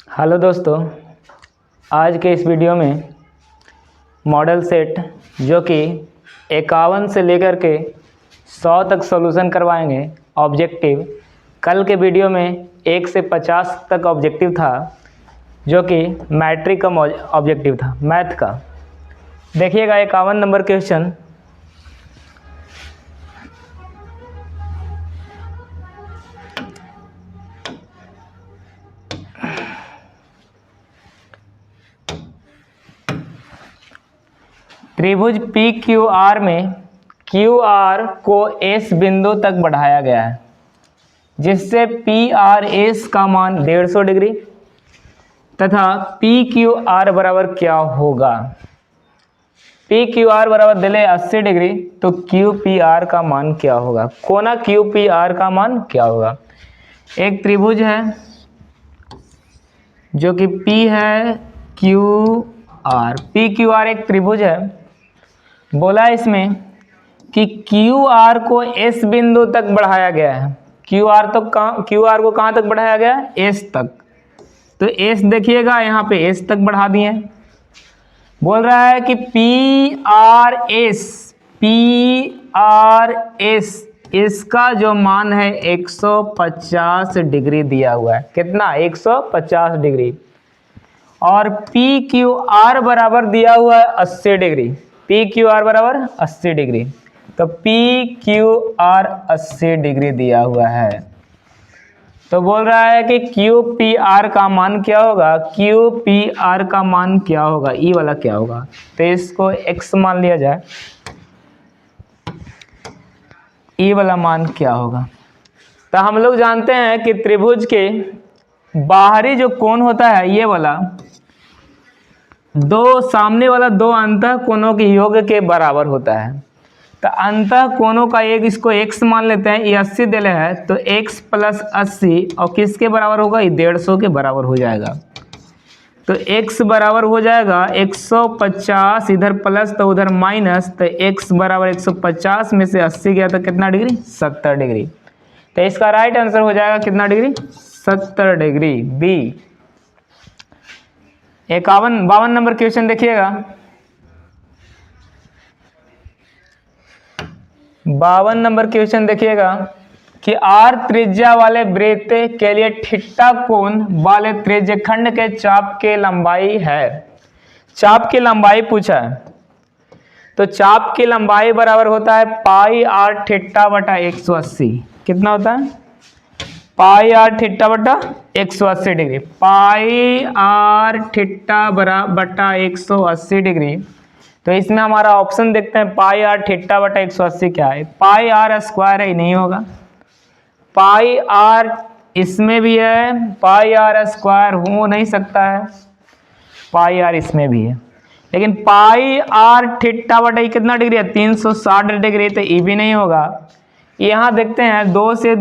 Hello दोस्तों, आज के इस वीडियो में मॉडल सेट जो कि 51 से लेकर के 100 तक सॉल्यूशन करवाएंगे ऑब्जेक्टिव। कल के वीडियो में 1 से 50 तक ऑब्जेक्टिव था जो कि मैट्रिक का ऑब्जेक्टिव था, मैथ का। देखिएगा 51 नंबर क्वेश्चन। त्रिभुज पी क्यू आर में क्यू आर को एस बिंदु तक बढ़ाया गया है, जिससे पी आर एस का मान 150 डिग्री तथा पी क्यू आर बराबर क्या होगा। पी क्यू आर बराबर दिले 80 डिग्री, तो क्यू पी आर का मान क्या होगा। कोना क्यू पी आर का मान क्या होगा। एक त्रिभुज है जो कि पी है Q R, P Q R एक त्रिभुज है। बोला इसमें कि क्यू आर को एस बिंदु तक बढ़ाया गया है। क्यू आर को कहाँ तक बढ़ाया गया है, एस तक। तो एस देखिएगा यहाँ पे एस तक बढ़ा दिए। बोल रहा है कि पी आर एस इसका जो मान है 150 डिग्री दिया हुआ है। कितना, 150 डिग्री। और पी क्यू आर बराबर दिया हुआ है 80 डिग्री। पी क्यू आर बराबर 80 डिग्री, तो पी क्यू आर 80 डिग्री दिया हुआ है। तो बोल रहा है कि क्यू पी आर का मान क्या होगा। क्यू पी आर का मान क्या होगा, ई वाला क्या होगा। तो इसको x मान लिया जाए, ई वाला मान क्या होगा। तो हम लोग जानते हैं कि त्रिभुज के बाहरी जो कोण होता है, ये वाला सामने वाला दो अंतः कोणों के योग के बराबर होता है। तो अंतः कोणों का एक, इसको x मान लेते हैं, ये 80 दिले है, तो x प्लस 80 और किसके बराबर होगा, ये 150 के बराबर हो जाएगा। तो x बराबर हो जाएगा 150, इधर प्लस तो उधर माइनस, तो x बराबर 150 में से 80 गया तो कितना डिग्री, 70 डिग्री। तो इसका राइट आंसर हो जाएगा कितना degree, 70 degree, B. 52 number question देखिएगा। 52 नंबर क्वेश्चन देखिएगा कि आर त्रिज्या वाले वृत्त के लिए थीटा कोण वाले त्रिज्यखंड के चाप की लंबाई है। चाप की लंबाई पूछा है, तो चाप की लंबाई बराबर होता है पाई आर थीटा बटा 180। कितना होता है, पाई आर थीटा बटा 180 डिग्री। पाई आर थीटा बटा 180 डिग्री। तो इसमें हमारा ऑप्शन देखते हैं, पाई आर थीटा बटा 180 क्या है। पाई आर स्क्वायर है, नहीं होगा। पाई आर इसमें भी है, पाई आर स्क्वायर हो नहीं सकता है। पाई आर इसमें भी है, लेकिन पाई आर थीटा बटा कितना डिग्री है, 360 डिग्री, तो ये भी नहीं होगा। यहाँ देखते हैं 2 से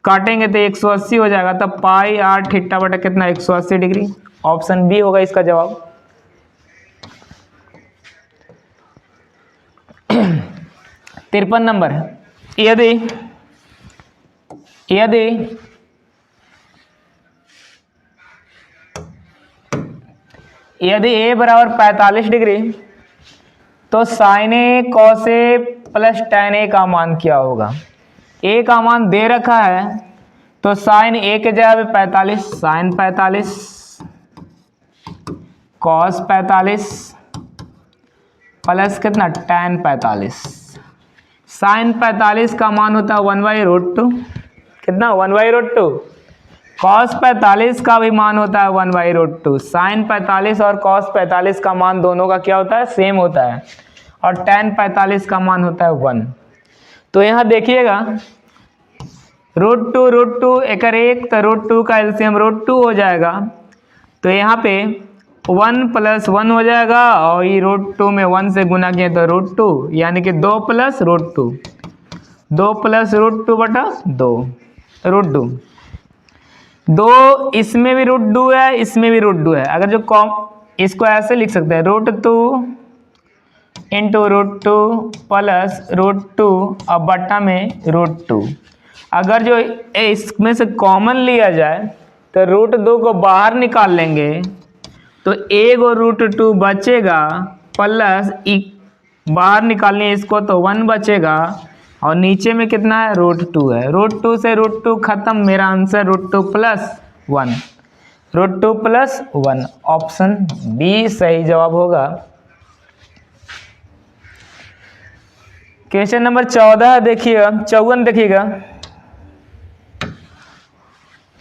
काटेंगे तो 180 हो जाएगा, तब पाई आर थीटा बटा कितना, 180 डिग्री। ऑप्शन बी होगा इसका जवाब। 53 नंबर, यदि ए बराबर 45 डिग्री, तो sign A cos A plus tan ए का मान क्या होगा। ए का मान दे रखा है, तो साइन ए के जगह पे 45, साइन 45 कॉस 45 प्लस कितना, tan 45। साइन 45 का मान होता है 1/√2। कितना, 1/√2। कॉस 45 का भी मान होता है 1/√2। साइन 45 और कॉस 45 का मान दोनों का क्या होता है, सेम होता है। और tan 45 का मान होता है 1। तो यहाँ देखिएगा √2 एकर एक, तो √2 का एलसीएम √2 हो जाएगा। तो यहाँ पे 1 + 1 हो जाएगा, और ये √2 में 1 से गुना किए तो √2, यानी कि 2 + √2, 2 + √2 बटा 2, √2। 2 इसमें भी √2 है, इसमें भी √2 है। अगर जो इसको ऐसे लिख सकते हैं, √2 × √2 + √2 और बटा में √2। अगर जो इसमें से कॉमन लिया जाए तो √2 को बाहर निकाल लेंगे तो एक और √2 बचेगा प्लस बाहर निकालने इसको तो 1 बचेगा और नीचे में कितना है √2 है। √2 से √2 खत्म, मेरा आंसर √2 + 1, √2 + 1 ऑप्शन बी सही जवाब होगा। क्वेश्चन नंबर 14 देखिएगा, 54 देखिएगा।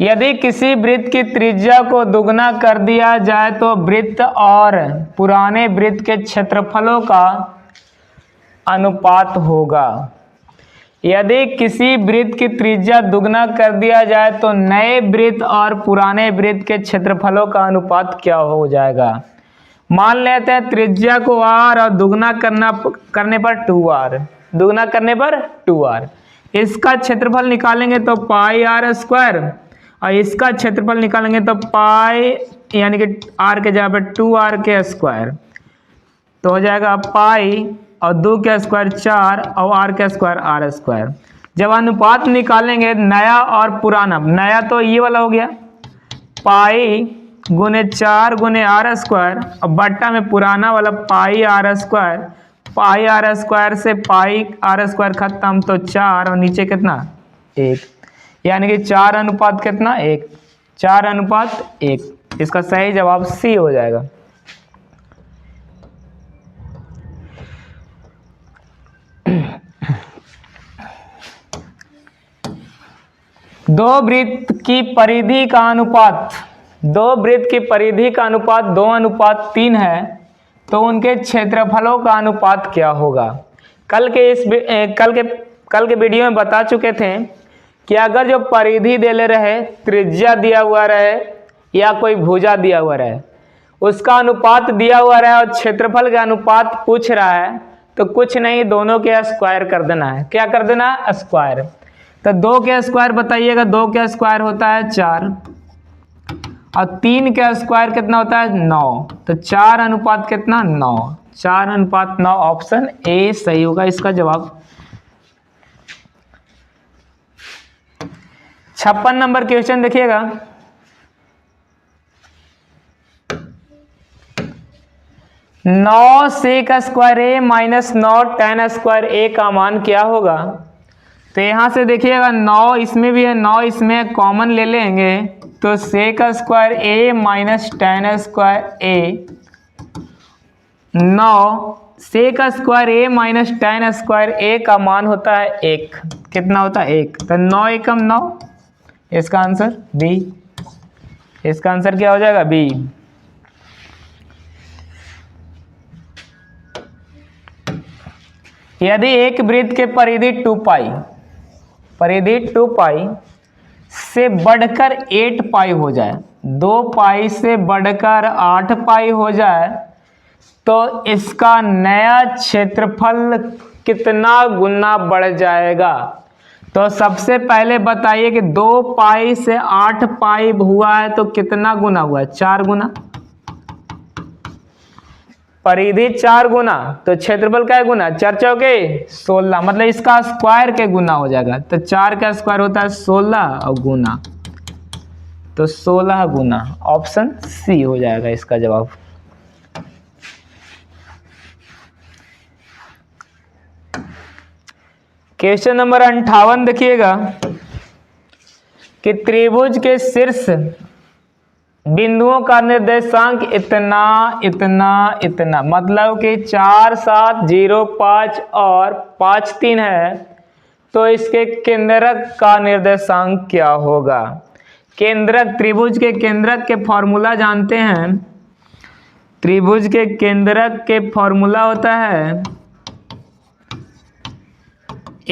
यदि किसी वृत्त की त्रिज्या को दुगना कर दिया जाए तो वृत्त और पुराने वृत्त के क्षेत्रफलों का अनुपात होगा। यदि किसी वृत्त की त्रिज्या दुगना कर दिया जाए तो नए वृत्त और पुराने वृत्त के क्षेत्रफलों का अनुपात क्या हो जाएगा। मान लेते हैं त्रिज्या को r और दुगना करने पर 2r, दुगना करने पर 2r। इसका क्षेत्रफल निकालेंगे तो πr² और इसका क्षेत्रफल निकालेंगे तो पाई यानी कि r के जगह पे 2r², तो हो जाएगा पाई और 2 का स्क्वायर 4 और r का स्क्वायर r²। जब अनुपात निकालेंगे नया और पुराना, नया तो ये वाला हो गया पाई गुने 4 गुने r² और बट्टा में पुराना वाला πr², πr² से πr² खत्म तो 4 और नीचे कितना 1, यानी कि 4 अनुपात कितना 1, 4 अनुपात 1। इसका सही जवाब सी हो जाएगा। दो वृत्त की परिधि का अनुपात, दो वृत्त की परिधि का अनुपात 2:3 है तो उनके क्षेत्रफलों का अनुपात क्या होगा। कल के वीडियो में बता चुके थे कि अगर जो परिधि दे ले रहे, त्रिज्या दिया हुआ रहे या कोई भुजा दिया हुआ रहे, उसका अनुपात दिया हुआ रहे और क्षेत्रफल का अनुपात पूछ रहा है तो कुछ नहीं, दोनों के स्क्वायर कर देना है। क्या कर देना है स्क्वायर। तो 2 के स्क्वायर बताइएगा, 2 के स्क्वायर होता है 4 और 3 का स्क्वायर कितना होता है 9, तो 4 अनुपात कितना 9, 4:9 ऑप्शन ए सही होगा इसका जवाब। 56 नंबर क्वेश्चन देखिएगा। नौ सेक स्क्वायर ए माइनस 9 tan स्क्वायर ए का मान क्या होगा। तो यहां से देखिएगा 9 इसमें भी है, 9 इसमें कॉमन ले लेंगे तो सेक स्क्वायर ए माइनस tan स्क्वायर ए, 9 सेक स्क्वायर ए माइनस tan स्क्वायर ए का मान होता है 1, कितना होता है 1, तो 9 एकम 9, इसका आंसर बी, इसका आंसर क्या हो जाएगा बी। यदि एक वृत्त के परिधि 2π से बढ़कर 8π हो जाए, 2π से बढ़कर 8π हो जाए तो इसका नया क्षेत्रफल कितना गुना बढ़ जाएगा। तो सबसे पहले बताइए कि 2π से 8π हुआ है तो कितना गुना हुआ है, 4 गुना। परिधि 4 गुना तो क्षेत्रफल का गुना, 4 चौके 16, मतलब इसका स्क्वायर के गुना हो जाएगा। तो 4 का स्क्वायर होता है 16 और गुना, तो 16 गुना ऑप्शन सी हो जाएगा इसका जवाब। क्वेश्चन नंबर 58 देखिएगा कि त्रिभुज के शीर्ष बिंदुओं का निर्देशांक इतना, मतलब कि 4, 7, 0, 5 और 5, 3 है तो इसके केंद्रक का निर्देशांक क्या होगा। केंद्रक, त्रिभुज के केंद्रक के फॉर्मूला जानते हैं। त्रिभुज के केंद्रक के फॉर्मूला होता है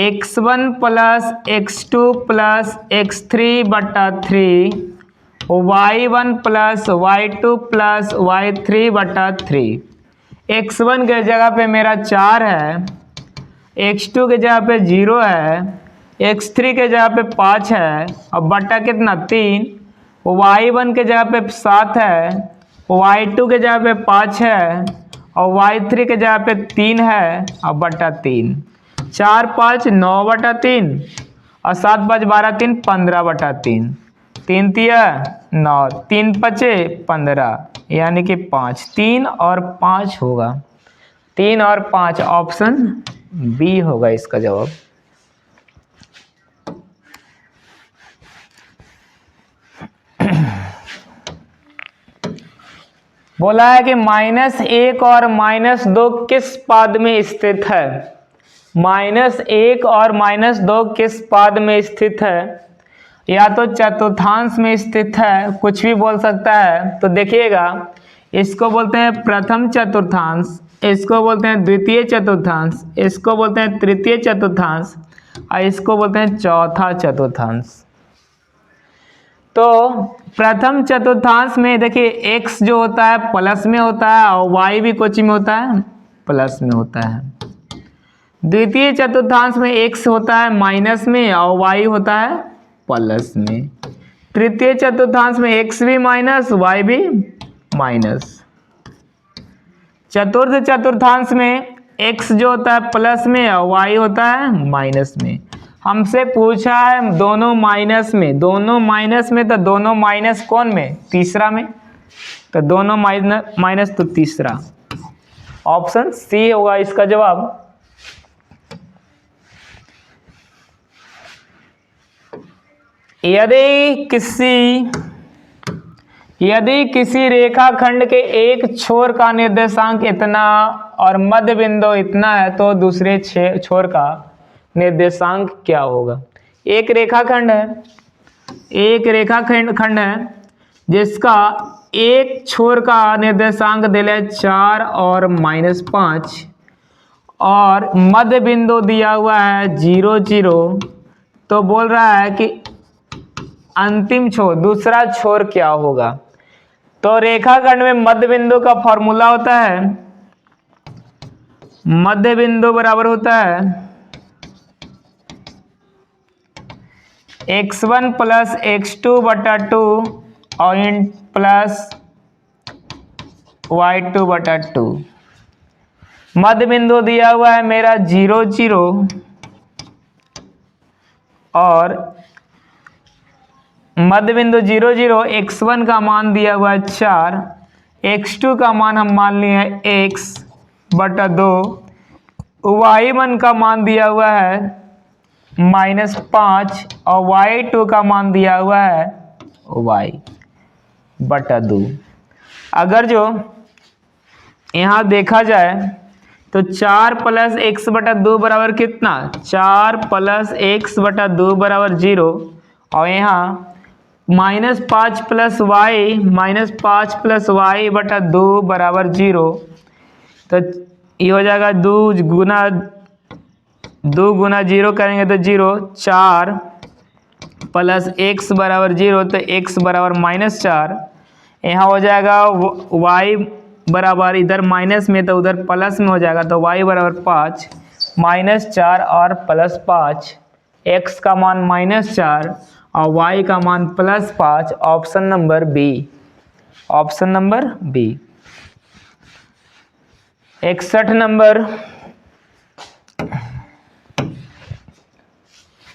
x1 + x2 + x3/3 y1 + y2 + y3/3। x1 के जगह पे मेरा 4 है, x2 के जगह पे 0 है, x3 के जगह पे 5 है और बटा कितना 3, y1 के जगह पे 7 है, y2 के जगह पे 5 है और y3 के जगह पे 3 है और बटा 3। 4, 5 9/3 और 7, 5 12, 3 15/3। 3 तिया 9, 3 पचे 15, यानी कि 5, 3 और 5 होगा, 3 और 5, ऑप्शन बी होगा इसका जवाब। बोला है कि -1 और -2 किस पाद में स्थित है? -1 और -2 किस पाद में स्थित है? या तो चतुर्थांश में स्थित है, कुछ भी बोल सकता है। तो देखिएगा, इसको बोलते हैं प्रथम चतुर्थांश, इसको बोलते हैं द्वितीय चतुर्थांश, इसको बोलते हैं तृतीय चतुर्थांश और इसको बोलते हैं चौथा चतुर्थांश। तो प्रथम चतुर्थांश में देखिए x जो होता है प्लस में होता है और y भी कुछ में होता है प्लस में होता है। द्वितीय चतुर्थांश में x होता है माइनस में और y होता है प्लस में। तृतीय चतुर्थांश में x भी माइनस y भी माइनस। चतुर्थ चतुर्थांश में x जो होता है प्लस में और y होता है माइनस में। हमसे पूछा है दोनों माइनस में, दोनों माइनस में, तो दोनों माइनस कौन में? तीसरा में। तो दोनों माइनस तो तीसरा, ऑप्शन सी होगा इसका जवाब। यदि किसी रेखाखंड के एक छोर का निर्देशांक इतना और मध्य बिंदु इतना है तो दूसरे छोर का निर्देशांक क्या होगा? एक रेखाखंड है जिसका एक छोर का निर्देशांक दिया 4 और -5 और मध्य बिंदु दिया हुआ है 0 0। तो बोल रहा है कि अंतिम छोर, दूसरा छोर क्या होगा? तो रेखाखंड में मध्य बिंदु का फॉर्मूला होता है, मध्य बिंदु बराबर होता है x1 + x2/2 और प्लस y2/2। मध्य बिंदु दिया हुआ है मेरा 0 0 और मध्य बिंदु 0 0, x1 का मान दिया हुआ है 4, x2 का मान हम मान लिए हैं x/2, y1 का मान दिया हुआ है -5 और y2 का मान दिया हुआ है y/2। अगर जो यहाँ देखा जाए तो 4 + x/2 बराबर कितना? 4 + x/2 बराबर 0 और यहाँ -5 + y/2 बराबर 0। तो ये हो जाएगा 2 गुना 0 करेंगे तो 0, 4 + x बराबर 0 तो x बराबर -4। यहाँ हो जाएगा y बराबर, इधर माइनस में तो उधर प्लस में हो जाएगा, तो y बराबर 5, -4 और +5, x का मान -4 और y का मान +5, option number B, option number B. 61 number,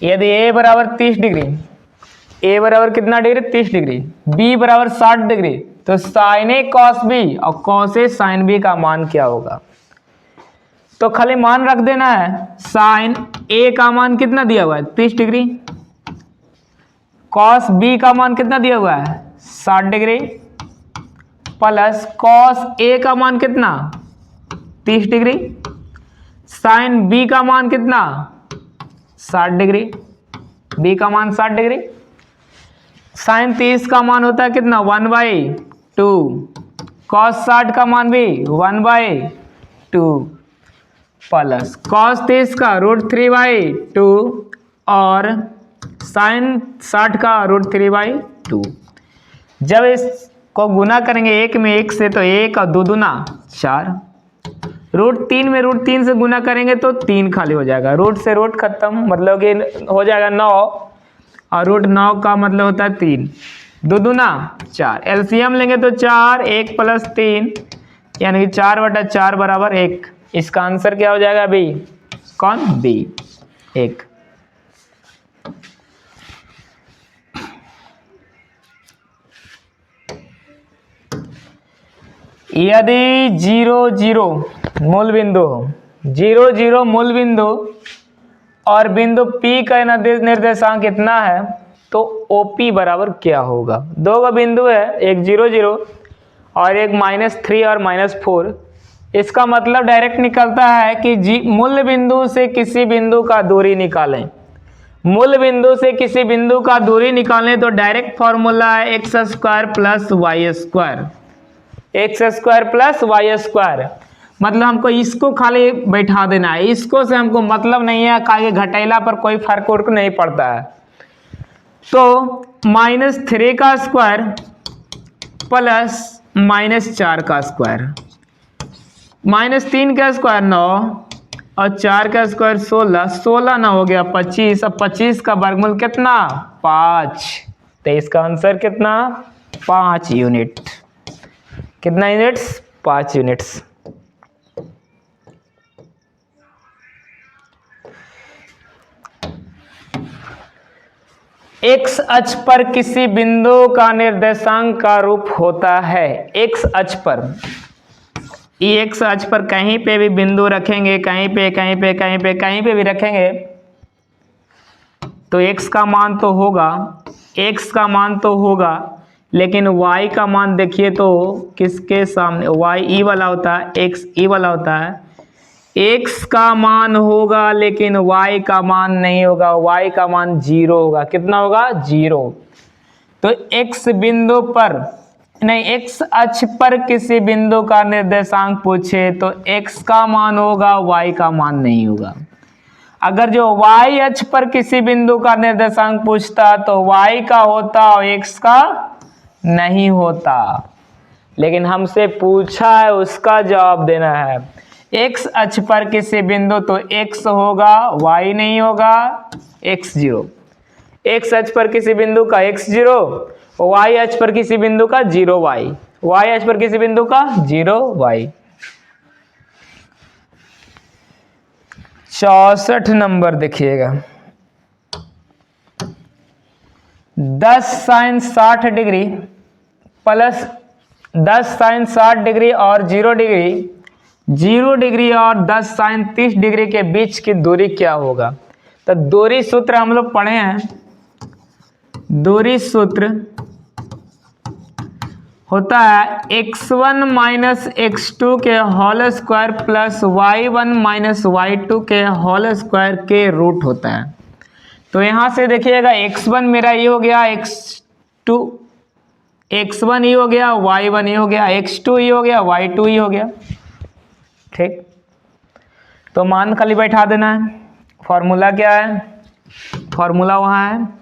यदि a बराबर 30 डिग्री, a बराबर कितना डिग्री? 30 डिग्री, b बराबर 60 डिग्री, तो sin a cos b और cos a sin b का मान क्या होगा? तो खाली मान रख देना है। sin a का मान कितना दिया हुआ है? 30 डिग्री। cos b का मान कितना दिया हुआ है? 60 डिग्री, प्लस cos a का मान कितना? 30 डिग्री, sin b का मान कितना? 60 डिग्री, b का मान 60 डिग्री। sin 30 का मान होता है कितना? 1/2। cos 60 का मान भी 1/2 प्लस cos 30 का √3/2 और sin 60 का √3/2। जब इसको गुना करेंगे 1 में 1 से तो 1 और 2 दूना 4, √3 में √3 से गुना करेंगे तो 3 खाली हो जाएगा, रूट से रूट खत्म, मतलब कि हो जाएगा 9 और √9 का मतलब होता है 3, 2 दूना 4, एलसीएम लेंगे तो 4, 1 + 3 यानी कि 4/4 बराबर 1। इसका आंसर क्या हो जाएगा? बी। कौन? बी, 1। यदि 0 0 मूल बिंदु हो, 0 0 मूल बिंदु और बिंदु P का निर्देशांक कितना है तो OP बराबर क्या होगा। दो बिंदु है, एक 0 0 और एक -3 और -4। इसका मतलब डायरेक्ट निकलता है कि मूल बिंदु से किसी बिंदु का दूरी निकालें। मूल बिंदु से किसी बिंदु का दूरी निकालें तो डायरेक्ट फॉर्मूला है x square plus Y square, X square plus Y square. मतलब हमको इसको खाली बैठा देना है, इसको से हमको मतलब नहीं है, आगे घटेला पर कोई फर्क उर्क नहीं पड़ता है। तो -3 का स्क्वायर प्लस -4 का स्क्वायर, -3 का स्क्वायर 9 और 4 का स्क्वायर 16, 16 ना हो गया 25। अब 25 का वर्गमूल कितना 5, तो इसका आंसर कितना 5 यूनिट। कितना यूनिट्स 5 यूनिट्स। एक्स अक्ष पर किसी बिंदु का निर्देशांक का रूप होता है। एक्स अक्ष पर, एक्स अक्ष पर कहीं पे भी बिंदु रखेंगे, कहीं पे कहीं पे कहीं पे कहीं पे भी रखेंगे तो x का मान तो होगा, x का मान तो होगा, लेकिन y का मान देखिए तो किसके सामने, y ई वाला होता है, x ई वाला होता है। x का मान होगा लेकिन y का मान नहीं होगा, y का मान 0 होगा। कितना होगा 0। तो x बिंदु पर नहीं, x अक्ष पर किसी बिंदु का निर्देशांक पूछे तो x का मान होगा, y का मान नहीं होगा। अगर जो y अक्ष पर किसी बिंदु का निर्देशांक पूछता तो y का होता और x का नहीं होता, लेकिन हमसे पूछा है उसका जवाब देना है। x अक्ष पर किसी बिंदु तो x होगा, y नहीं होगा, x 0। x अक्ष पर किसी बिंदु का x 0, y अक्ष पर किसी बिंदु का 0 y, y अक्ष पर किसी बिंदु का 0 y। 64 नंबर देखिएगा, 10 sin 60 degree plus 10 sin 60 degree और 0 डिग्री, 0 डिग्री और 10 sin 30 डिग्री के बीच की दूरी क्या होगा। तो दूरी सूत्र हम लोग पढ़े हैं। दूरी सूत्र होता है x1 माइनस x2 के whole square plus y1 minus y2 के होल स्क्वायर के रूट होता है। तो यहाँ से देखिएगा x1 मेरा ये हो गया, x1 ये हो गया, y1 ये हो गया, x2 ये हो गया, y2 ये हो गया। ठीक, तो मान खाली बैठा देना है। फॉर्मूला क्या है, फॉर्मूला वहाँ है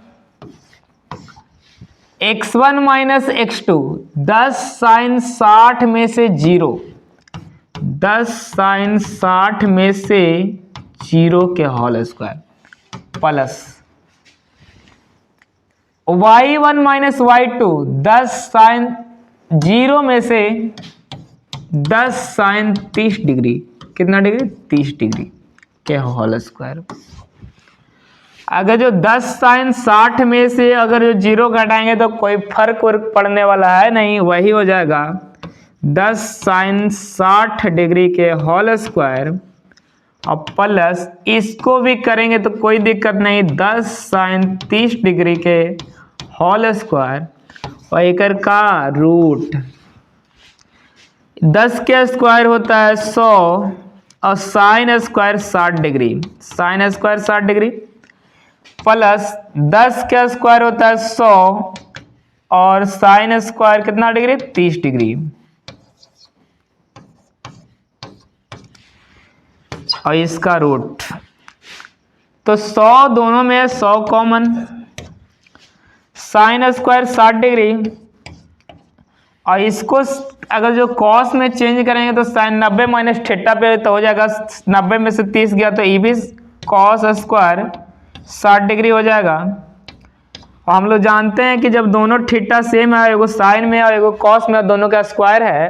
x1 माइनस x2, 10 sin 60 में से 0, 10 sin 60 में से 0 के whole square plus y1 minus y2, 10 sin 0 में से 10 sin 30 डिग्री, कितना डिग्री 30 डिग्री के होल स्क्वायर। अगर जो 10 sin 60 में से अगर जो 0 घटाएंगे तो कोई फर्क वर्क पड़ने वाला है नहीं, वही हो जाएगा 10 sin 60 डिग्री के होल स्क्वायर और प्लस इसको भी करेंगे तो कोई दिक्कत नहीं, 10 sin 30 डिग्री के होल स्क्वायर और एक का रूट। 10 के स्क्वायर होता है 100 और sine square 60 degree, sine square 60 degree plus 10 का स्क्वायर होता है 100 और साइन स्क्वायर कितना डिग्री 30 डिग्री और इसका रूट। तो 100 दोनों में 100 कॉमन, साइन स्क्वायर 60 डिग्री और इसको अगर जो कॉस में चेंज करेंगे तो साइन 90 माइनस थीटा पे तो हो जाएगा, 90 में से 30 गया तो ये भी कॉस स्क्वायर 60 डिग्री हो जाएगा। और हम लोग जानते हैं कि जब दोनों थीटा सेम है, एगो साइन में और एगो कॉस में, दोनों का स्क्वायर है,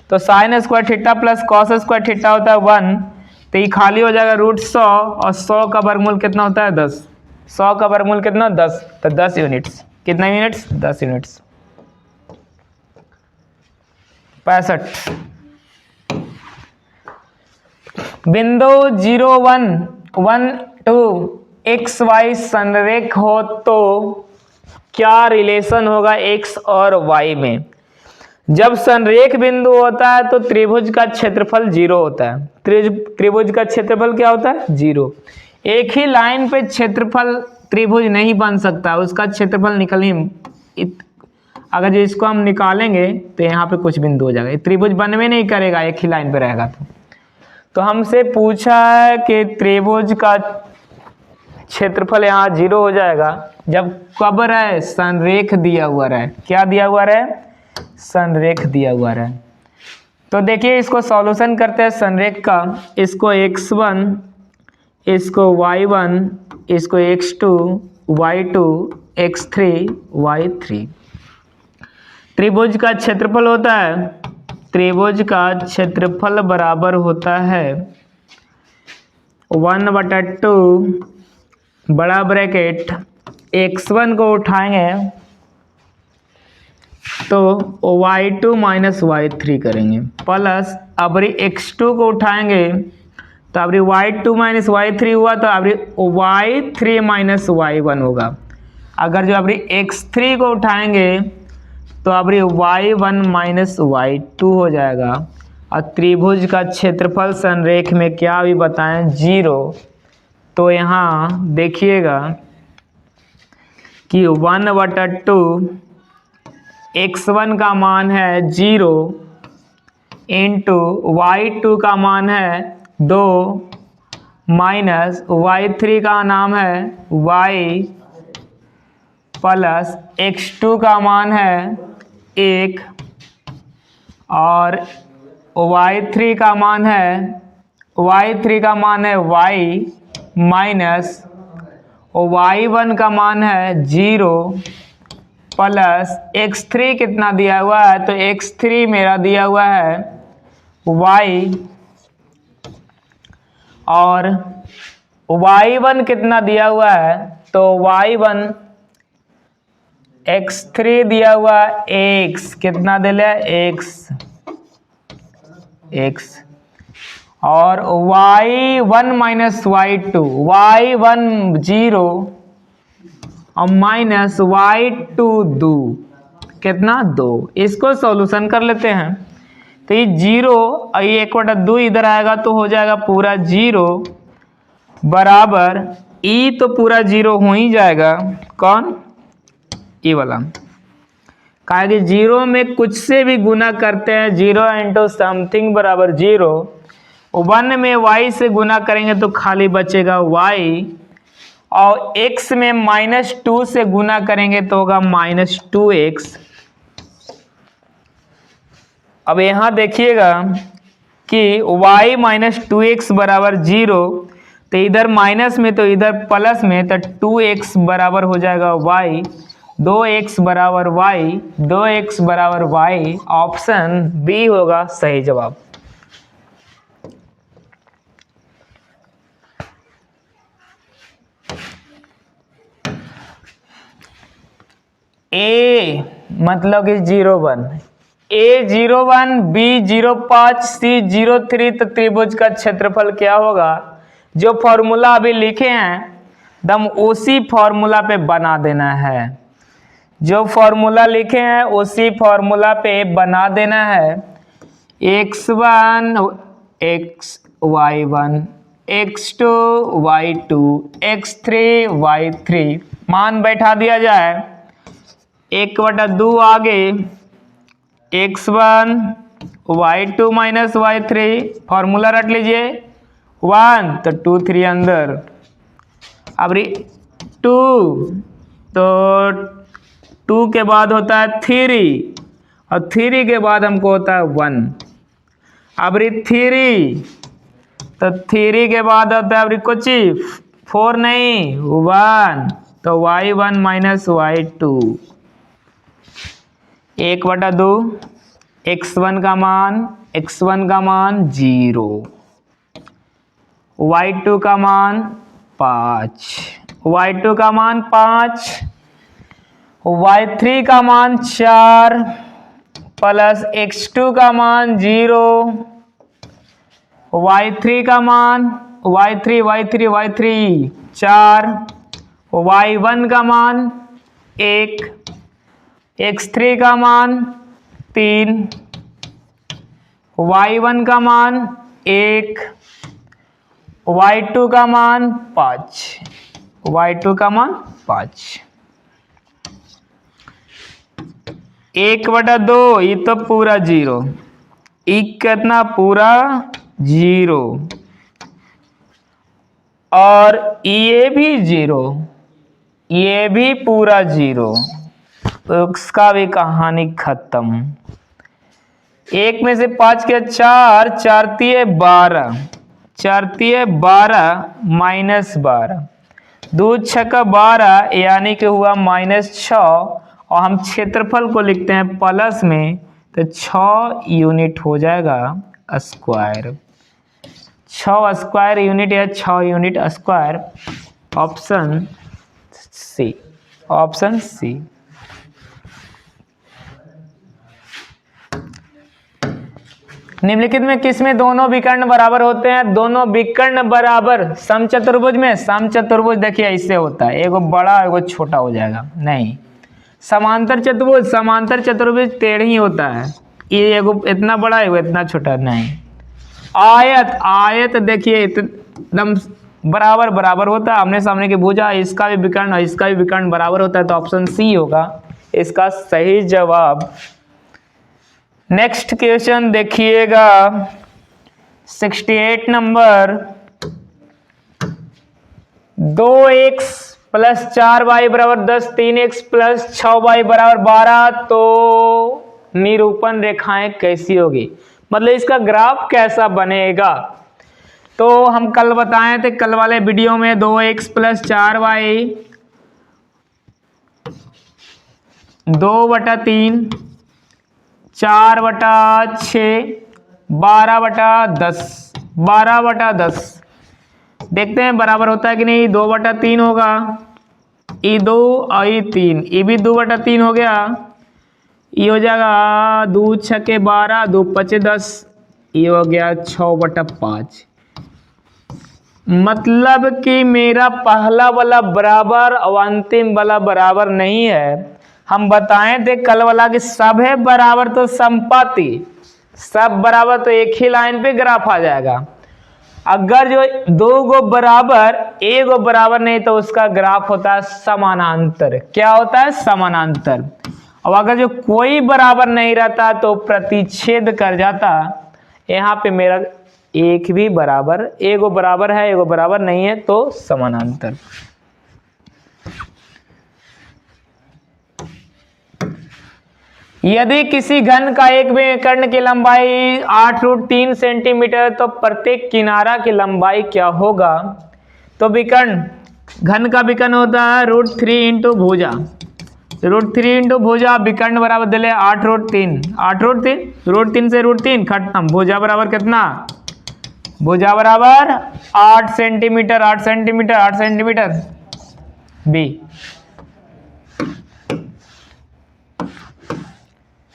तो sine square theta plus cos square theta होता है 1, तो ये खाली हो जाएगा रूट 100 और 100 का वर्गमूल कितना होता है 10, 100 का वर्गमूल कितना 10, तो 10 यूनिट्स। कितना यूनिट्स 10 यूनिट्स। 65। बिंदु 0 1 1 2 एक्स वाई संरेख हो तो क्या रिलेशन होगा एक्स और वाई में? जब संरेख बिंदु होता है तो त्रिभुज का क्षेत्रफल 0 होता है। त्रिभुज का क्षेत्रफल क्या होता है? 0। एक ही लाइन पे क्षेत्रफल त्रिभुज नहीं बन सकता, उसका क्षेत्रफल अगर इसको हम निकालेंगे तो यहाँ पे कुछ बिंदु हो जाएगा, त्रिभुज बनवे नहीं करेगा, एक ही लाइन पे रहेगा। तो हमसे पूछा है कि त्रिभुज का क्षेत्रफल यहाँ 0 हो जाएगा जब कब रहे? संरेख दिया हुआ रहे। क्या दिया हुआ रहे? संरेख दिया हुआ रहे। तो देखिए इसको सॉल्यूशन करते हैं संरेख का। इसको x1, इसको y1, इसको x2, y2, x3, y3। त्रिभुज का क्षेत्रफल होता है, त्रिभुज का क्षेत्रफल बराबर होता है 1/2 बड़ा ब्रैकेट x1 को उठाएंगे तो y2 माइनस y3 करेंगे, प्लस अब x2 को उठाएंगे तो अब y2 माइनस y3 हुआ तो अब y3 माइनस y1 होगा। अगर जो अब x3 को उठाएंगे तो अब y1 माइनस y2 हो जाएगा। और त्रिभुज का क्षेत्रफल संरेख में क्या भी बताएं? 0। तो यहाँ देखिएगा कि 1/2 x1 का मान है 0 इंटू y2 का मान है 2 माइनस y3 का नाम है y प्लस x2 का मान है 1 और y3 का मान है y माइनस y1 का मान है 0 प्लस x3 कितना दिया हुआ है? तो x3 मेरा दिया हुआ है y और y1 कितना दिया हुआ है? तो y1 x3 दिया हुआ x कितना दिया? x और y1 माइनस y2 y1 0 और माइनस y2 2 कितना? 2। इसको सॉल्यूशन कर लेते हैं तो ये 0 और ये 1/2 इधर आएगा तो हो जाएगा पूरा 0 बराबर ई तो पूरा 0 हो ही जाएगा। कौन? ई वाला। कहा कि 0 में कुछ से भी गुना करते हैं, 0 इंटू समथिंग बराबर 0। 1 में y से गुना करेंगे तो खाली बचेगा y और x में -2 से गुना करेंगे तो होगा -2x। अब यहाँ देखिएगा कि y माइनस 2x बराबर 0, तो इधर माइनस में तो इधर प्लस में, तो 2x बराबर हो जाएगा y, 2x बराबर y, 2x बराबर y। ऑप्शन बी होगा सही जवाब। ए मतलब कि 0 1, A 0 1, B 0 5, C 0 3। तो त्रिभुज का क्षेत्रफल क्या होगा? जो फॉर्मूला अभी लिखे हैं दम उसी फॉर्मूला पे बना देना है। जो फॉर्मूला लिखे हैं उसी फॉर्मूला पे बना देना है। x1 y1, x2 y2, x3 y3 मान बैठा दिया जाए। 1/2 आगे x1 y2 minus y3 formula रट लीजिए 1 तो 2 3 अंदर। अब 2 तो 2 के बाद होता है 3 और 3 के बाद हमको होता है 1। अब 3 तो 3 के बाद होता है कुछ 4 नहीं 1, तो y1 माइनस y2। 1/2 x1 का मान 0, y2 का मान 5, y2 का मान 5, y3 का मान 4, प्लस x2 का मान 0, y3 का मान y3 4, y1 का मान 1, x3 का मान 3, y1 का मान 1, y2 का मान 5, y2 का मान 5। 1/2 ये तो पूरा 0, कितना पूरा 0, और ये भी 0, ये भी पूरा 0, तो उसका भी कहानी खत्म। 1 में से 5 के 4, 4 तिये 12, 4 तिये 12 माइनस 12, 2 छक्का 12 यानी कि हुआ -6, और हम क्षेत्रफल को लिखते हैं प्लस में, तो 6 यूनिट हो जाएगा स्क्वायर। 6 स्क्वायर यूनिट या 6 unit square, option C, option C. निम्नलिखित में किसमें दोनों विकर्ण बराबर होते हैं? दोनों विकर्ण बराबर समचतुर्भुज में, समचतुर्भुज देखिए ऐसे होता है, एगो बड़ा एगो छोटा हो जाएगा, नहीं। समांतर चतुर्भुज, समांतर चतुर्भुज टेढ़ ही होता है, ये एगो इतना बड़ा एगो इतना छोटा, नहीं। आयत, आयत देखिए एकदम बराबर बराबर होता है, आमने सामने की भुजा, इसका भी विकर्ण और इसका भी विकर्ण बराबर होता है, तो ऑप्शन सी होगा इसका सही जवाब। नेक्स्ट क्वेश्चन देखिएगा 68 number, 2x + 4y = 10, 3x + 6y = 12, तो निरूपण रेखाएं कैसी होगी, मतलब इसका ग्राफ कैसा बनेगा? तो हम कल बताए थे, कल वाले वीडियो में 2x + 4y 2/3, 4/6, 12/10, 12/10 देखते हैं बराबर होता है कि नहीं। 2/3 होगा, ये 2 और ये 3, ये भी 2/3 हो गया, ये हो जाएगा 2 छक्के 12, 2 पचे 10, ये हो गया 6/5। मतलब कि मेरा पहला वाला बराबर और अंतिम वाला बराबर नहीं है। हम बताए थे कल वाला कि सब है बराबर तो संपाति, सब बराबर तो एक ही लाइन पे ग्राफ आ जाएगा। अगर जो 2 गो बराबर, 1 गो बराबर नहीं, तो उसका ग्राफ होता है समानांतर। क्या होता है? समानांतर। अब अगर जो कोई बराबर नहीं रहता तो प्रतिच्छेद कर जाता। यहाँ पे मेरा एक भी बराबर, 1 गो बराबर है, 1 गो बराबर नहीं है, तो समानांतर। यदि किसी घन का एक विकर्ण की लंबाई 8√3 सेंटीमीटर, तो प्रत्येक किनारा की लंबाई क्या होगा? तो विकर्ण, घन का विकर्ण होता है √3 × भुजा, √3 × भुजा, विकर्ण बराबर दिले 8√3, 8√3, √3 से √3 खत्म, भुजा बराबर कितना? भुजा बराबर 8 सेंटीमीटर, 8 सेंटीमीटर, 8 सेंटीमीटर, बी।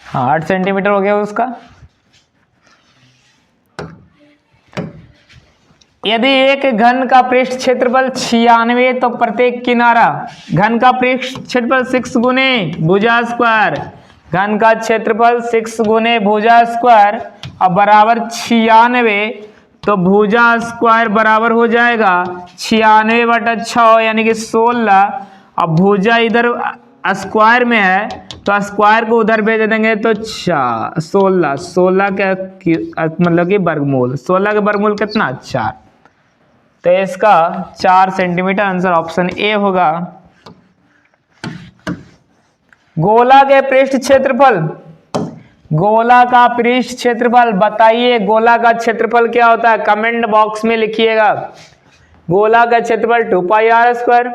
हाँ 8 सेंटीमीटर हो गया उसका। यदि एक घन का पृष्ठ क्षेत्रफल 96, तो प्रत्येक किनारा, घन का पृष्ठ क्षेत्रफल 6 गुने भुजा स्क्वायर, घन का क्षेत्रफल 6 गुने भुजा स्क्वायर और बराबर 96, तो भुजा स्क्वायर बराबर हो जाएगा 96/6 यानी कि 16, अब भुजा इधर स्क्वायर में है तो स्क्वायर को उधर भेज देंगे तो 16, 16 का मतलब कि वर्गमूल, 16 का वर्गमूल कितना? 4, तो इसका 4 सेंटीमीटर, आंसर ऑप्शन ए होगा। गोला के पृष्ठ क्षेत्रफल, गोला का पृष्ठ क्षेत्रफल बताइए, गोला का क्षेत्रफल क्या होता है? कमेंट बॉक्स में लिखिएगा। गोला का क्षेत्रफल 2πr²,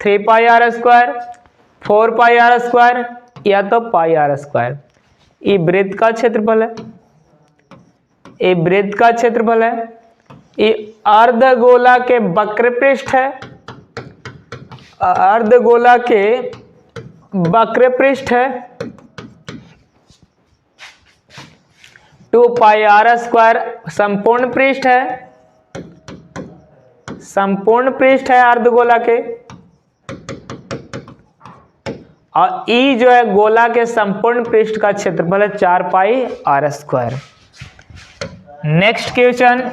3πr², 4πr² या तो πr²। ये वृत्त का क्षेत्रफल है, ये वृत्त का क्षेत्रफल है, ये अर्धगोला के वक्र पृष्ठ है, अर्धगोला के वक्र पृष्ठ है, 2 पाई आर स्क्वायर संपूर्ण पृष्ठ है, संपूर्ण पृष्ठ है अर्धगोला के, और ई जो है गोला के संपूर्ण पृष्ठ का क्षेत्रफल है 4 पाई आर स्क्वायर। नेक्स्ट क्वेश्चन,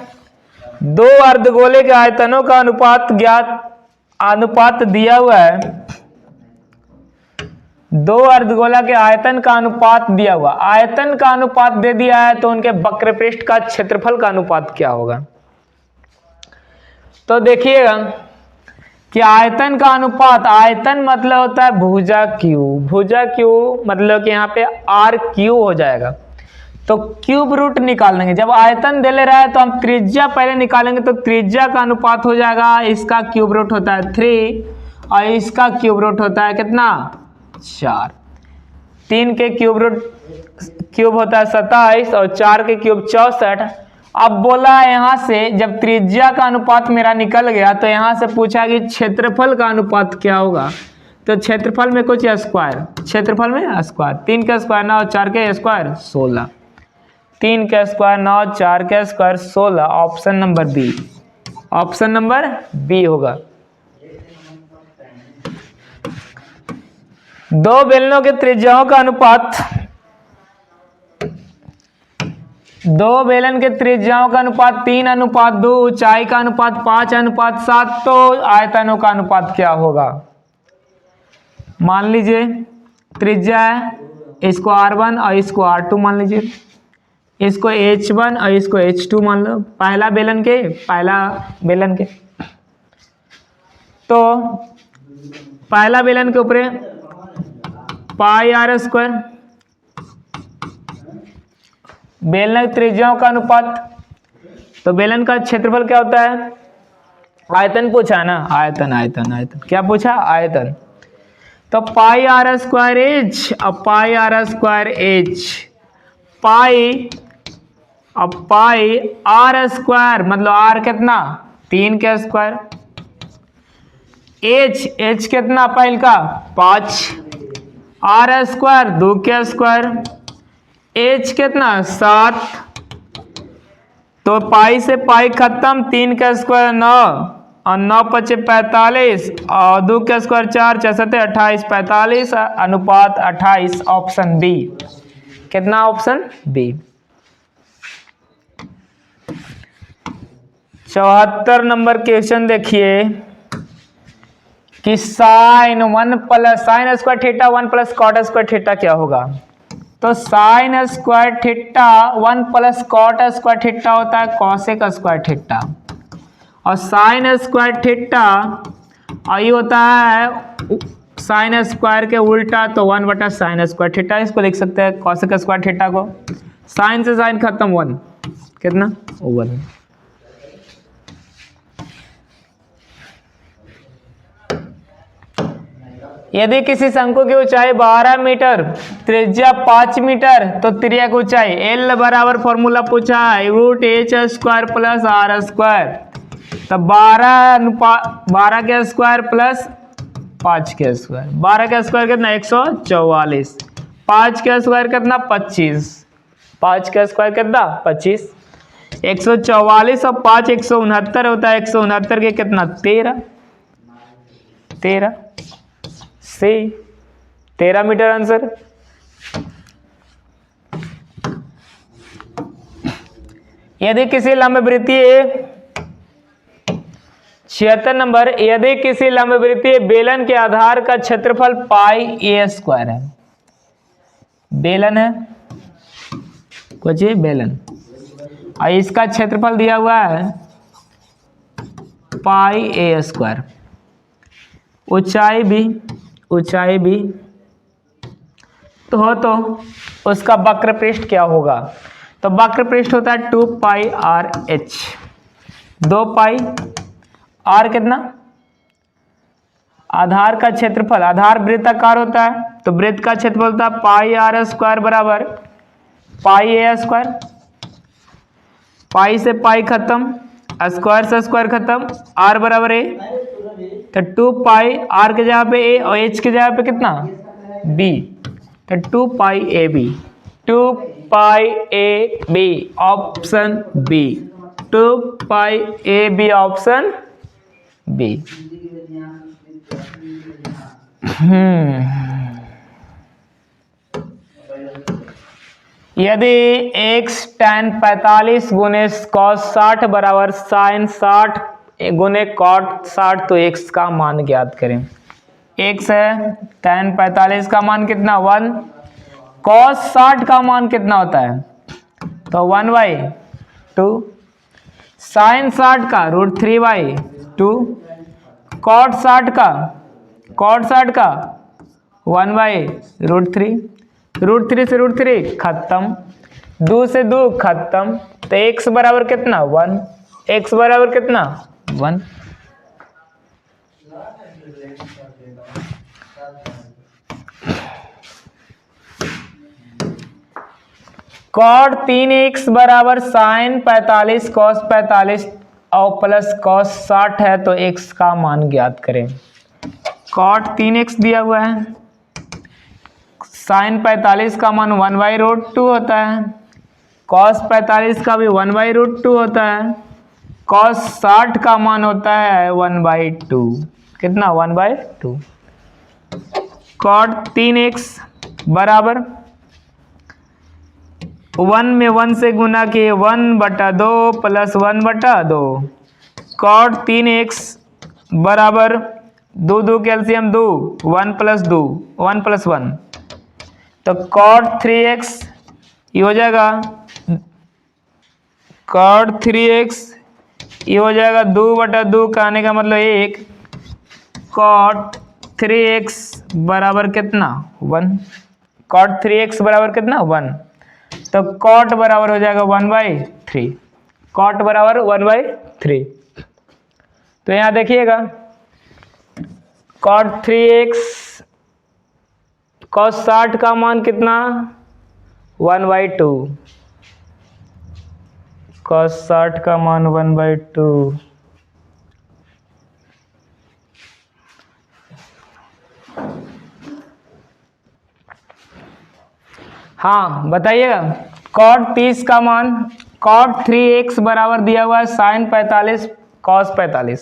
दो अर्धगोले के आयतनों का अनुपात दिया हुआ है, दो अर्धगोला के आयतन का अनुपात दिया हुआ, आयतन का अनुपात दे दिया है तो उनके वक्र पृष्ठ का क्षेत्रफल का अनुपात क्या होगा। तो देखिएगा कि आयतन का अनुपात, आयतन मतलब होता है भुजा क्यू, भुजा क्यू मतलब कि यहाँ पे आर क्यू हो जाएगा। तो क्यूब रूट निकाल लेंगे, जब आयतन दे ले रहा है तो हम त्रिज्या पहले निकालेंगे, तो त्रिज्या का अनुपात हो जाएगा, इसका क्यूब रूट होता है 3 और इसका क्यूब रूट होता है कितना 4, 3 के क्यूब होता है 27 और 4 के क्यूब 64। अब बोला है यहाँ से जब त्रिज्या का अनुपात मेरा निकल गया तो यहाँ से पूछा कि क्षेत्रफल का अनुपात क्या होगा। तो क्षेत्रफल में कुछ स्क्वायर, क्षेत्रफल में स्क्वायर, 3 के स्क्वायर 9, 4 के स्क्वायर 16, 3 के स्क्वायर 9, 4 के square 16, option number B, option number B होगा। दो बेलनों के त्रिज्याओं का अनुपात, दो बेलन के त्रिज्याओं का अनुपात 3:2, ऊंचाई का अनुपात 5:7, तो आयतनों का अनुपात क्या होगा। मान लीजिए त्रिज्या है, इसको R1 और इसको R2 मान लीजिए, इसको H1 और इसको H2 मान लो, पहला बेलन के, तो पहला बेलन के ऊपर पाई आर स्क्वायर, बेलन त्रिज्याओं का अनुपात, तो बेलन का क्षेत्रफल क्या होता है, आयतन पूछा ना, आयतन क्या पूछा, आयतन। तो पाई आर स्क्वायर एच और pi R square H, pi R square मतलब आर कितना 3 के स्क्वायर, एच कितना पाइल का 5, आर स्क्वायर 2 के स्क्वायर, एच कितना 7, तो पाई से पाई खत्म, 3 का स्क्वायर 9 और 9 पचे 45 और 2 का स्क्वायर 4, 4 7 28, 45 अनुपात 28, ऑप्शन बी, कितना ऑप्शन बी। 74 नंबर क्वेश्चन देखिए कि sine square theta 1 plus cot square theta क्या होगा। तो sine square theta 1 plus cot square theta होता है कॉसेक स्क्वायर थीटा, और साइन स्क्वायर थीटा आई होता है साइन स्क्वायर के उल्टा, तो 1/साइन स्क्वायर थीटा, इसको लिख सकते हैं कॉसेक स्क्वायर थीटा को, साइन से साइन खत्म 1, कितना 1। यदि किसी शंकु की ऊंचाई 12 मीटर, त्रिज्या 5 मीटर, तो त्रिज्या की ऊंचाई एल बराबर फॉर्मूला पूछा है √h² प्लस आर स्क्वायर, तो 12 के स्क्वायर प्लस 5 के स्क्वायर, 12 के स्क्वायर कितना 144, 5 के स्क्वायर कितना 25, 5 के स्क्वायर कितना 25, 144 और 5 169 होता है, 169 के कितना 13 से 13 मीटर आंसर। यदि किसी लंबवृत्तीय 76 नंबर, यदि किसी लंबवृत्तीय बेलन के आधार का क्षेत्रफल पाई a स्क्वायर है, बेलन है कुछ बेलन, और इसका क्षेत्रफल दिया हुआ है पाई a स्क्वायर, ऊंचाई भी तो उसका वक्र पृष्ठ क्या होगा। तो वक्र पृष्ठ होता है 2 पाई आर एच, 2 पाई आर कितना आधार का क्षेत्रफल, आधार वृत्ताकार होता है तो वृत्त का क्षेत्रफल होता है पाई आर स्क्वायर बराबर पाई ए स्क्वायर, पाई से पाई खत्म, स्क्वायर से स्क्वायर खत्म, आर बराबर ए, तो 2 पाई आर के जगह पे ए और एच के जगह पे कितना बी, तो 2 pi A B, 2 pi A B, option B, 2 pi A B, option B. यदि x tan 45 गुने cos 60 बराबर sin 60 गुने cot 60 तो x का मान ज्ञात करें। x है tan 45 का मान कितना 1, cos 60 का मान कितना होता है तो 1/2, sin 60 का √3/2, cot 60 का 1/√3, √3 से √3 खत्म, 2 से 2 खत्म, तो x बराबर कितना 1, x बराबर कितना 1। cot 3x बराबर sin 45 cos 45 और प्लस cos 60 है तो x का मान ज्ञात करें। cot 3x दिया हुआ है, sin 45 का मान 1/√2 होता है, cos 45 का भी 1/√2 होता है, cos 60 का मान होता है 1/2, कितना 1/2। cot 3x बराबर 1 में 1 से गुना किए 1/2 प्लस 1/2, cot 3x बराबर 2 2 कैल्शियम 2, 1 प्लस 2 1 प्लस 1, तो cot 3x ये हो जाएगा, cot 3x ये हो जाएगा 2/2, कहने का मतलब 1, cot 3x बराबर कितना 1, cot 3x बराबर कितना 1, तो cot बराबर हो जाएगा 1/3, cot बराबर 1/3। तो यहाँ देखिएगा cot 3x cos 60 का मान कितना 1/2, cos 60 का मान 1/2। हाँ बताइएगा cot 30 का मान, cot 3x बराबर दिया हुआ है sin 45 cos 45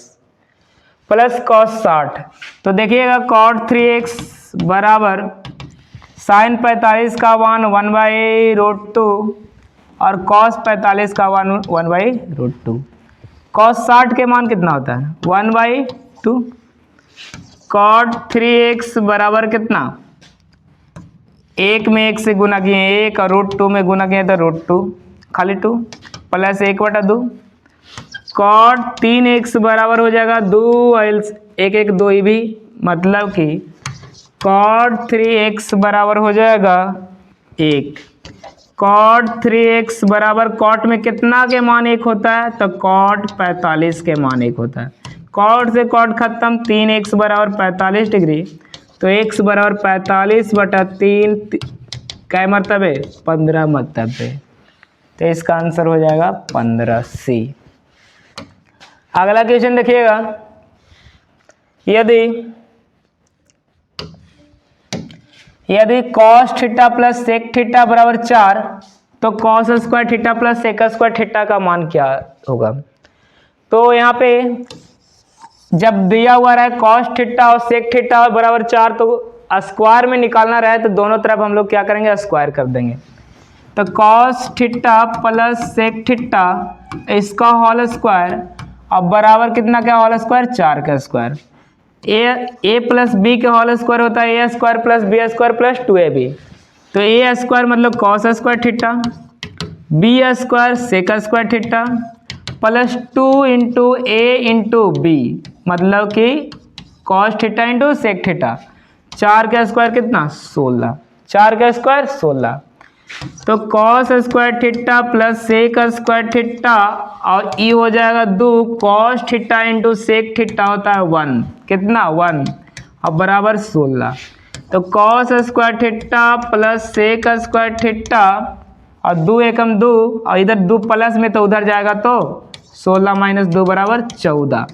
प्लस cos 60, तो देखिएगा cot 3x बराबर sin 45 का मान 1/√2 और cos 45 का मान 1/√2, cos 60 के मान कितना होता है 1/2, cot 3x बराबर कितना, 1 में 1 से गुना किए 1 और √2 में गुना किए तो √2 खाली 2 प्लस 1/2, cot 3x बराबर हो जाएगा 2 1 1 2 भी, मतलब कि cot 3x बराबर हो जाएगा 1, cot 3x बराबर cot में कितना के मान 1 होता है तो cot 45 के मान 1 होता है, cot से cot खत्म, 3x बराबर 45 डिग्री, तो x बराबर 45/3 क्या मरतबे 15 मरतबे, तो इसका आंसर हो जाएगा 15C। अगला क्वेश्चन देखिएगा, यदि cos theta plus sec theta बराबर 4 तो cos square theta plus sec square theta का मान क्या होगा। तो यहाँ पे जब दिया हुआ रहा cos थीटा और sec थीटा बराबर 4 तो स्क्वायर में निकालना रहे तो दोनों तरफ हम लोग क्या करेंगे स्क्वायर कर देंगे, तो cos theta plus sec theta इसका होल स्क्वायर और बराबर कितना क्या होल स्क्वायर 4 का स्क्वायर, ए प्लस बी के होल स्क्वायर होता है a square plus b square plus 2ab, तो ए स्क्वायर मतलब cos square theta, b square sec square theta plus 2 into a into b, मतलब कि cos theta into sec theta, 4 का square कितना 16, 4 का स्क्वायर 16, तो cos square theta plus sec square theta और ई हो जाएगा 2, cos theta into sec theta होता है 1, कितना 1 और बराबर 16, तो cos square theta plus sec square theta और 2 एकम 2 और इधर 2 प्लस में तो उधर जाएगा तो 16 माइनस 2 बराबर 14,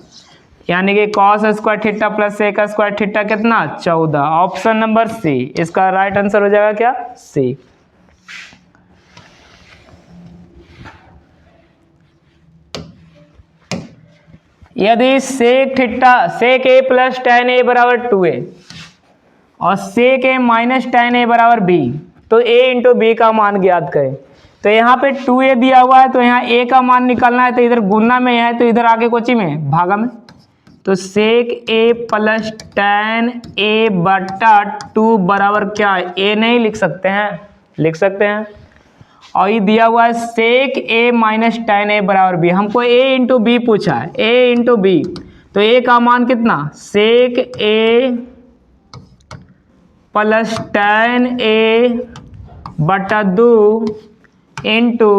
यानी कि cos square theta plus sec square theta कितना 14, ऑप्शन नंबर सी इसका राइट आंसर हो जाएगा क्या सी। यदि सेक थीटा सेक ए प्लस tan ए बराबर 2a और सेक ए माइनस tan ए बराबर b, तो a इंटू बी का मान ज्ञात करें। तो यहाँ पे 2a दिया हुआ है तो यहाँ a का मान निकालना है, तो इधर गुना में है तो इधर आगे कोची में भागा में, तो सेक a प्लस tan a बटा 2 बराबर क्या है, a नहीं लिख सकते हैं, लिख सकते हैं। और ये दिया हुआ है sec a minus tan a बराबर b, हमको a इंटू बी पूछा है, a इंटू बी, तो a का मान कितना, सेक a प्लस tan a बटा 2 इंटू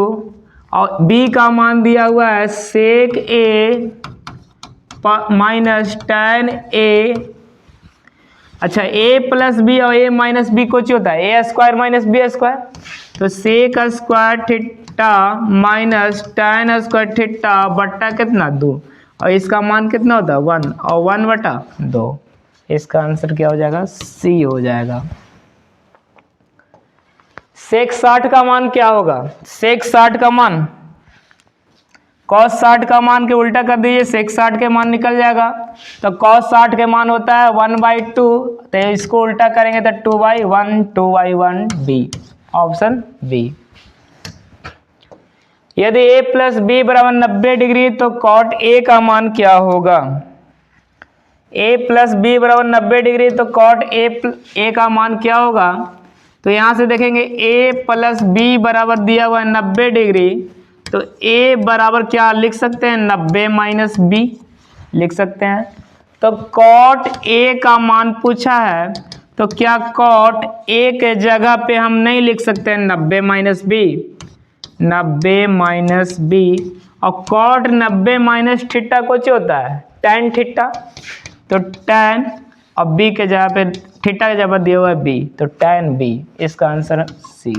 और b का मान दिया हुआ है sec a minus tan a। अच्छा a प्लस बी और a माइनस बी कुछ होता है a square minus B square, तो sec square theta minus tan square theta बट्टा कितना 2, और इसका मान कितना होता है 1 और 1 बटा 2। इसका आंसर क्या हो जाएगा, सी हो जाएगा। सेक 60 का मान क्या होगा, सेक 60 का मान कॉस 60 का मान के उल्टा कर दीजिए, सेक 60 के मान निकल जाएगा। तो कॉस 60 के मान होता है 1/2, तो इसको उल्टा करेंगे तो 2/1 2/1 बी, ऑप्शन बी। यदि a प्लस बी बराबर 90 डिग्री तो कॉट a का मान क्या होगा, a प्लस बी बराबर 90 डिग्री तो कॉट a का मान क्या होगा। तो यहाँ से देखेंगे a प्लस बी बराबर दिया हुआ है 90 डिग्री, तो a बराबर क्या लिख सकते हैं 90 माइनस बी लिख सकते हैं। तो कॉट a का मान पूछा है, तो क्या कॉट a के जगह पे हम नहीं लिख सकते हैं 90 माइनस बी, 90 माइनस बी, और कॉट 90 माइनस थीटा कुछ होता है tan थीटा, तो tan और b के जगह पे थीटा के जगह दिया हुआ है b, तो tan b, इसका आंसर सी।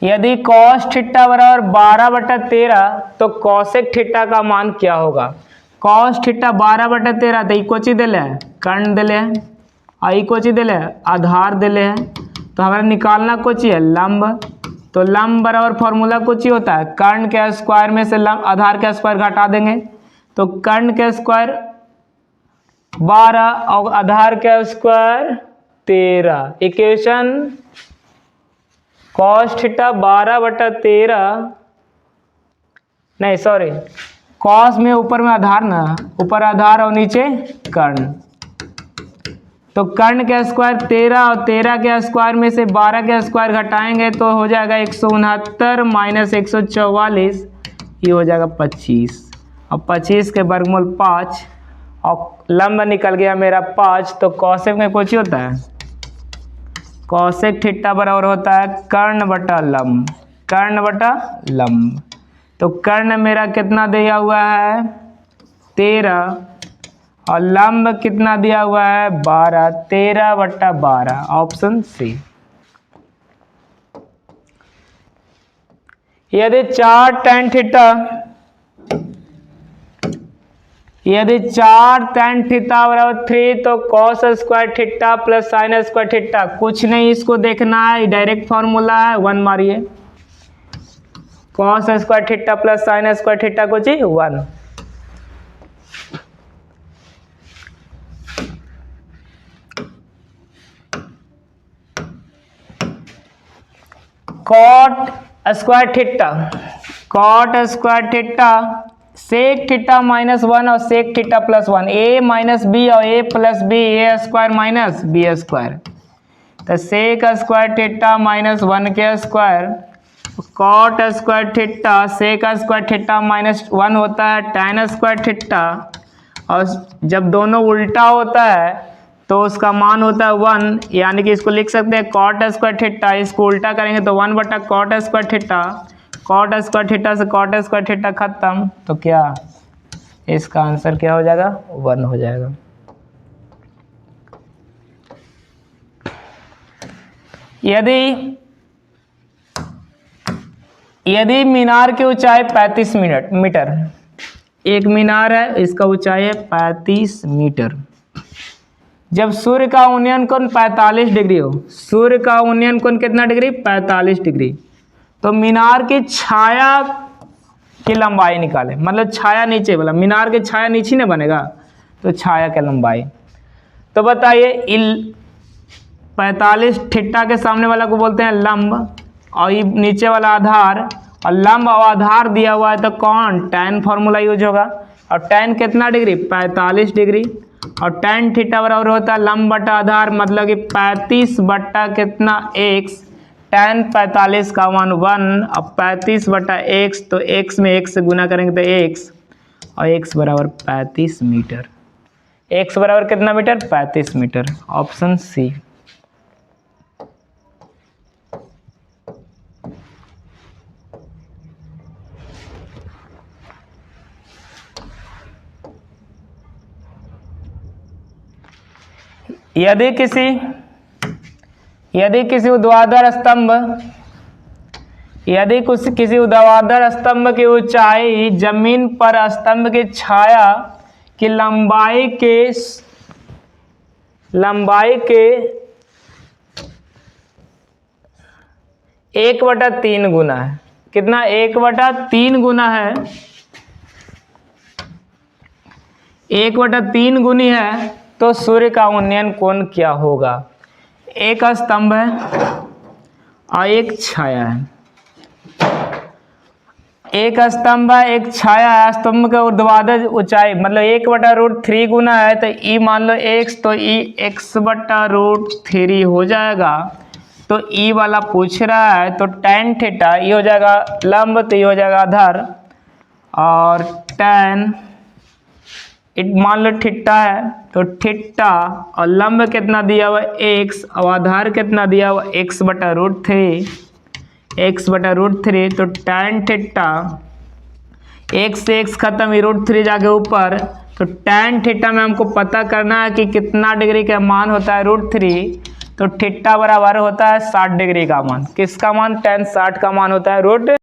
यदि कॉस थीटा बराबर 12/13 तो कॉसेक थीटा का मान क्या होगा। कॉस थीटा 12/13 तो इकोची दिले है कर्ण दिले है, और इकोची दिले है आधार दिले है, तो हमारा निकालना कोची है लंब। तो लंब बराबर फॉर्मूला कोची होता है कर्ण के स्क्वायर में से लंब आधार के स्क्वायर घटा देंगे, तो कर्ण के स्क्वायर 12 और आधार के स्क्वायर 13, इक्वेशन कॉस थीटा 12/13 नहीं सॉरी कॉस में ऊपर में आधार ना, ऊपर आधार और नीचे कर्ण, तो कर्ण के स्क्वायर 13 और 13 के स्क्वायर में से 12 के स्क्वायर घटाएंगे तो हो जाएगा 169 माइनस 144, ये हो जाएगा 25, और 25 के वर्गमूल 5, और लंब निकल गया मेरा 5। तो कॉसेक में कुछ होता है कॉसेक थीटा बराबर होता है कर्ण बटा लंब, कर्ण बटा लंब। तो कर्ण मेरा कितना दिया हुआ है 13 और लंब कितना दिया हुआ है 12, 13/12, ऑप्शन सी। यदि 4 tan थीटा बराबर 3 तो cos square theta plus sine square theta, कुछ नहीं इसको देखना है, डायरेक्ट फॉर्मूला है 1 मारिए, cos square theta plus sine square theta कुछ ही 1। Cot square theta sec theta -1 और sec theta +1, a minus B और a plus B, a square minus B square, तो सेक स्क्वायर थीटा -1 के square, cot square theta sec square theta -1 होता है tan square theta, और जब दोनों उल्टा होता है तो उसका मान होता है 1, यानी कि इसको लिख सकते हैं कॉट स्क्वायर थीटा, इसको उल्टा करेंगे तो 1 बटा cot square theta, cot square theta से कॉट स्क्वायर थीटा खत्म, तो क्या इसका आंसर क्या हो जाएगा 1 हो जाएगा। यदि मीनार की ऊंचाई 35 मीटर, एक मीनार है इसका ऊंचाई है 35 मीटर, जब सूर्य का उन्नयन कोण 45 डिग्री हो, सूर्य का उन्नयन कोण कितना डिग्री, 45 डिग्री, तो मीनार की छाया की लंबाई निकाले, मतलब छाया नीचे वाला, मीनार की छाया नीचे ना बनेगा, तो छाया की लंबाई। तो बताइए 45 थीटा के सामने वाला को बोलते हैं लंब, और ये नीचे वाला आधार, और लंब और आधार दिया हुआ है तो कौन, tan फॉर्मूला यूज होगा। और tan कितना डिग्री, 45 डिग्री, और tan थीटा बराबर होता है लंब बटा आधार, मतलब कि 35 बटा कितना x, tan 45 का मान 1, अब 35 बटा x, तो x में x से गुना करेंगे तो x, और x बराबर 35 मीटर, x बराबर कितना मीटर, 35 मीटर, ऑप्शन सी। यदि किसी ऊर्ध्वाधर स्तंभ की ऊंचाई जमीन पर स्तंभ की छाया की लंबाई के 1/3 गुना है, कितना, 1/3 गुना है, 1/3 गुनी है, तो सूर्य का उन्नयन कोण क्या होगा। एक स्तंभ है और एक छाया है, एक स्तंभ है एक छाया है, स्तंभ का ऊर्ध्वाधर ऊंचाई मतलब 1/√3 गुना है, तो ई मान लो x, तो ई x/√3 हो जाएगा। तो ई वाला पूछ रहा है, तो tan थीटा ये हो जाएगा लंब, तो ये हो जाएगा आधार, और tan मान लो थीटा है, तो थीटा और लंब कितना दिया हुआ x, और आधार कितना दिया हुआ x/√3, तो tan थीटा, x से x खत्म, √3 जाके ऊपर, तो tan थीटा में हमको पता करना है कि कितना डिग्री का मान होता है √3, तो थीटा बराबर होता है 60 डिग्री का मान, किसका मान, tan 60 का मान होता है